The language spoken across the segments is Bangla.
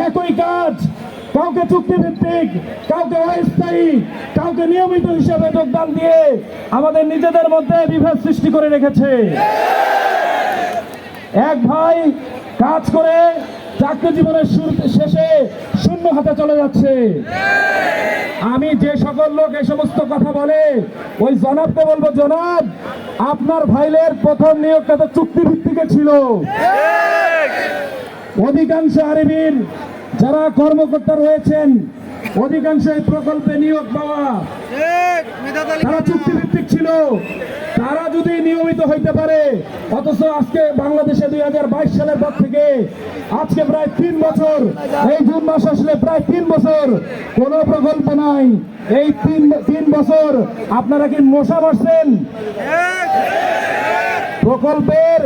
একই কাজ, কাউকে চুক্তিভিত্তিক, কাউকে অস্থায়ী, কাউকে নিয়মিত হিসেবে যোগদান দিয়ে আমাদের নিজেদের মধ্যে বিভেদ সৃষ্টি করে রেখেছে। এক ভাই কাজ করে চাকরি জীবনের শেষে শূন্য হাতে চলে যাচ্ছে। আমি যে সকল লোক এই সমস্ত কথা বলে ওই জনাবকে বলবো, জনাব আপনার ভাইলের প্রথম নিয়োগটা তো চুক্তিভিত্তিকে ছিল। অধিকাংশ আরবির যারা কর্মকর্তা রয়েছেন অধিকাংশ এই প্রকল্পে নিয়োগ পাওয়া তারা চুক্তিভিত্তিক ছিল। তারা যদি নিয়মিত হইতে পারে, অথচ আজকে বাংলাদেশে 2022 সালের পর থেকে আজকে প্রায় 3 বছর, এই জুন মাস আসলে প্রায় 3 বছর কোনো প্রকল্প নাই। এই 3 বছর আপনারা কি মশা মারছেন? প্রকল্পের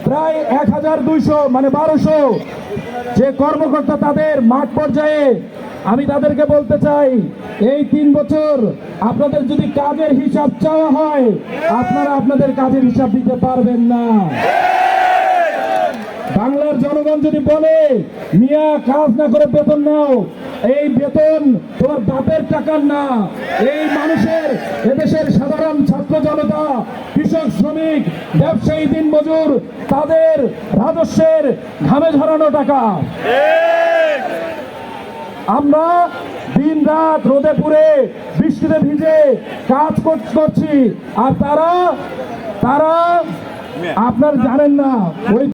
প্রায় 1200 মানে 1200 যে কর্মকর্তা তাদের মাঠ পর্যায়ে, আমি তাদেরকে বলতে চাই এই 3 বছর আপনাদের যদি কাজের হিসাব চাওয়া হয় আপনারা আপনাদের কাজের হিসাব দিতে পারবেন না। বাংলার জনগণ যদি বলে মিয়া কাজ না করে বেতন নাও, এই বেতন তোমার বাপের টাকার না, এই মানুষের, এদেশের সাধারণ ছাত্র জনতা, কৃষক, শ্রমিক, ব্যবসায়ী, দিনমজুর তাদের রাজস্বের ঘামে ঝরানো টাকা। আমরা দিন রাত রোদে পুড়ে বৃষ্টিতে ভিজে কাজ করছি, আর তারা আপনার জানেন না ওই